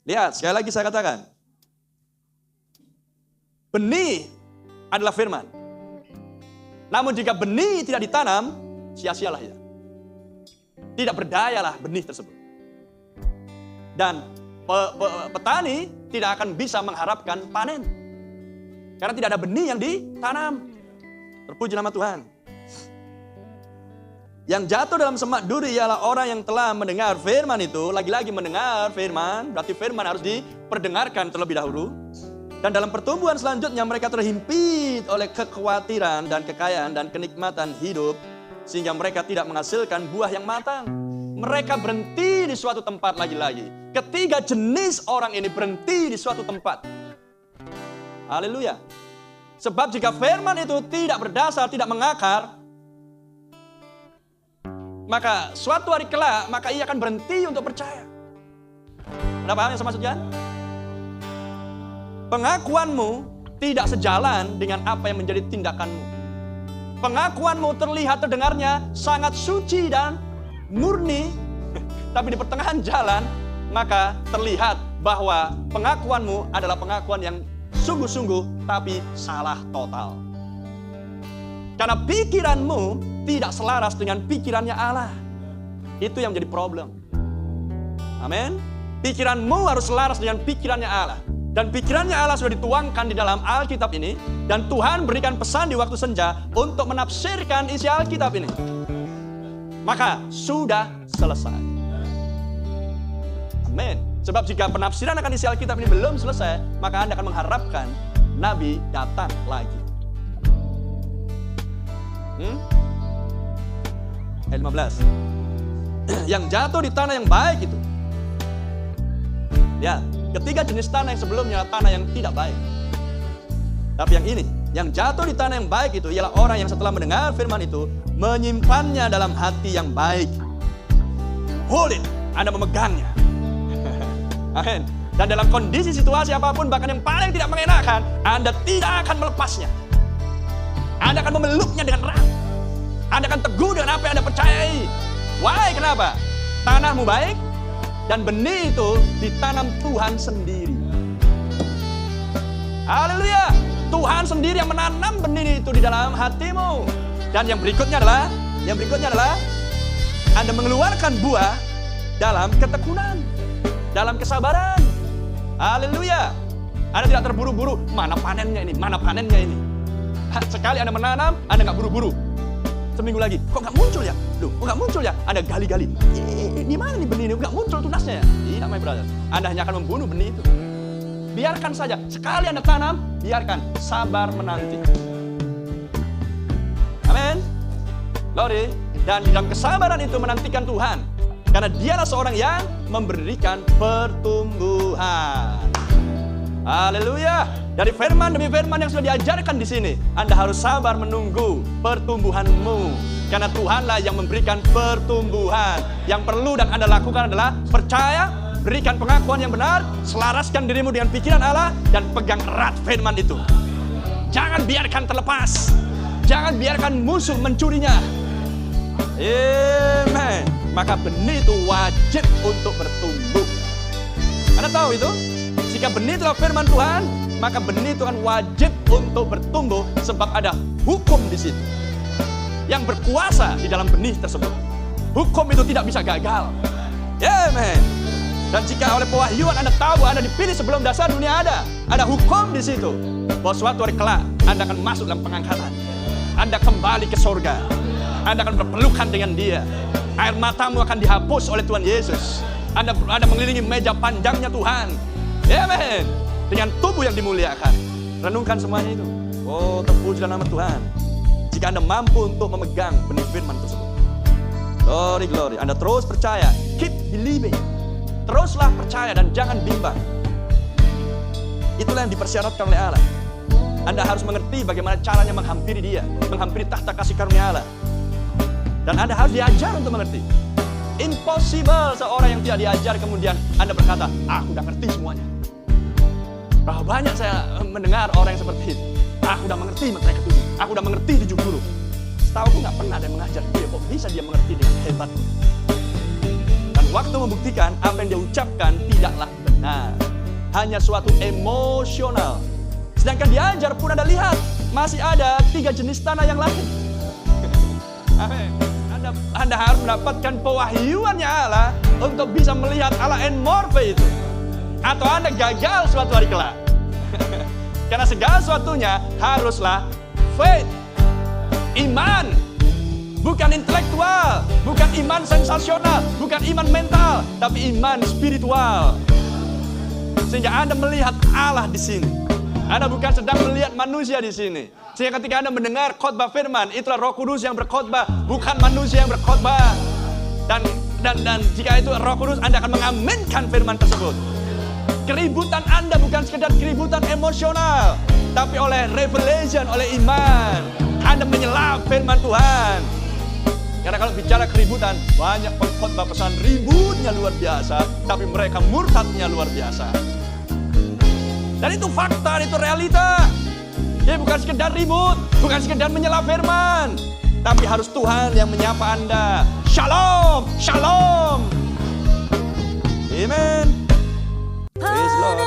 Lihat, sekali lagi saya katakan. Benih adalah firman. Namun jika benih tidak ditanam, sia-sialah ya. Tidak berdayalah benih tersebut. Dan petani tidak akan bisa mengharapkan panen. Karena tidak ada benih yang ditanam. Terpuji nama Tuhan. Yang jatuh dalam semak duri ialah orang yang telah mendengar firman itu. Lagi-lagi mendengar firman, berarti firman harus diperdengarkan terlebih dahulu. Dan dalam pertumbuhan selanjutnya mereka terhimpit oleh kekhawatiran dan kekayaan dan kenikmatan hidup. Sehingga mereka tidak menghasilkan buah yang matang. Mereka berhenti di suatu tempat lagi-lagi. Ketiga jenis orang ini berhenti di suatu tempat. Haleluya. Sebab jika firman itu tidak berdasar, tidak mengakar, maka suatu hari kelak, maka ia akan berhenti untuk percaya. Anda paham yang saya maksudkan? Pengakuanmu tidak sejalan dengan apa yang menjadi tindakanmu. Pengakuanmu terlihat terdengarnya sangat suci dan murni, tapi di pertengahan jalan, maka terlihat bahwa pengakuanmu adalah pengakuan yang sungguh-sungguh, tapi salah total. Karena pikiranmu tidak selaras dengan pikirannya Allah. Itu yang menjadi problem. Amin. Pikiranmu harus selaras dengan pikirannya Allah. Dan pikirannya Allah sudah dituangkan di dalam Alkitab ini. Dan Tuhan berikan pesan di waktu senja untuk menafsirkan isi Alkitab ini. Maka sudah selesai. Amin. Sebab jika penafsiran akan isi Alkitab ini belum selesai, maka Anda akan mengharapkan Nabi datang lagi. Ayat 15. Yang jatuh di tanah yang baik itu. Ya, ketiga jenis tanah yang sebelumnya tanah yang tidak baik. Tapi yang ini, yang jatuh di tanah yang baik itu ialah orang yang setelah mendengar firman itu menyimpannya dalam hati yang baik. Hold it, Anda memegangnya. Amin. Dan dalam kondisi situasi apapun, bahkan yang paling tidak mengenakan, Anda tidak akan melepasnya. Anda akan memeluknya dengan erat. Anda akan teguh dengan apa yang Anda percayai. Why? Kenapa? Tanahmu baik, dan benih itu ditanam Tuhan sendiri. Haleluya. Tuhan sendiri yang menanam benih itu di dalam hatimu. Dan yang berikutnya adalah Anda mengeluarkan buah dalam ketekunan, dalam kesabaran. Haleluya. Anda tidak terburu-buru, mana panennya ini. Sekali Anda menanam, Anda nggak buru-buru. Seminggu lagi, kok nggak muncul ya? Loh, kok nggak muncul ya? Anda gali-gali. Di mana nih benih ini? Nggak muncul tunasnya ya? Tidak, my brother. Anda hanya akan membunuh benih itu. Biarkan saja. Sekali Anda tanam, biarkan. Sabar menanti. Amin. Glory. Dan dalam kesabaran itu menantikan Tuhan. Karena dialah seorang yang memberikan pertumbuhan. Haleluya. Dari firman demi firman yang sudah diajarkan di sini, Anda harus sabar menunggu pertumbuhanmu. Karena Tuhanlah yang memberikan pertumbuhan. Yang perlu dan Anda lakukan adalah percaya, berikan pengakuan yang benar, selaraskan dirimu dengan pikiran Allah, dan pegang erat firman itu. Jangan biarkan terlepas. Jangan biarkan musuh mencurinya. Amen. Maka benih itu wajib untuk bertumbuh. Anda tahu itu? Jika benih itu adalah firman Tuhan, maka benih itu kan wajib untuk bertumbuh, sebab ada hukum di situ yang berkuasa di dalam benih tersebut. Hukum itu tidak bisa gagal. Amen. Dan jika oleh pewahyuan Anda tahu Anda dipilih sebelum dasar dunia ada hukum di situ, bahwa suatu hari kelak Anda akan masuk dalam pengangkatan. Anda kembali ke surga. Anda akan berpelukan dengan Dia. Air matamu akan dihapus oleh Tuhan Yesus. Anda mengelilingi meja panjangnya Tuhan. Amen. Dengan tubuh yang dimuliakan. Renungkan semuanya itu. Oh, terpuji nama Tuhan. Jika Anda mampu untuk memegang benih firman tersebut. Glory, glory. Anda terus percaya. Keep believing. Teruslah percaya dan jangan bimbang. Itulah yang dipersyaratkan oleh Allah. Anda harus mengerti bagaimana caranya menghampiri Dia. Menghampiri tahta kasih karunia Allah. Dan Anda harus diajar untuk mengerti. Impossible seorang yang tidak diajar kemudian Anda berkata, aku udah ngerti semuanya. Berapa banyak saya mendengar orang yang seperti itu. Aku udah mengerti materi ketujuh. Aku udah mengerti 7 guru. Setahu aku gak pernah ada yang mengajar dia. Kok bisa dia mengerti dengan hebat? Dan waktu membuktikan apa yang dia ucapkan tidaklah benar. Nah, hanya suatu emosional. Sedangkan diajar pun Anda lihat, masih ada 3 jenis tanah yang lain. Amin. Anda harus mendapatkan pewahyuannya Allah untuk bisa melihat Allah en morphe itu. Atau Anda gagal suatu hari kelak. Karena segala sesuatunya haruslah faith, iman. Bukan intelektual, bukan iman sensasional, bukan iman mental, tapi iman spiritual. Sehingga Anda melihat Allah di sini. Anda bukan sedang melihat manusia di sini. Sehingga ketika Anda mendengar khotbah firman, itulah Roh Kudus yang berkhotbah, bukan manusia yang berkhotbah. Dan jika itu Roh Kudus, Anda akan mengaminkan firman tersebut. Keributan Anda bukan sekedar keributan emosional, tapi oleh revelation, oleh iman. Anda menyelap firman Tuhan. Karena kalau bicara keributan, banyak pengkhotbah pesan ributnya luar biasa, tapi mereka murtadnya luar biasa. Dan itu fakta, itu realita. Jadi bukan sekedar ribut, bukan sekedar menyela firman, tapi harus Tuhan yang menyapa Anda. Shalom, shalom. Amen. Praise Lord.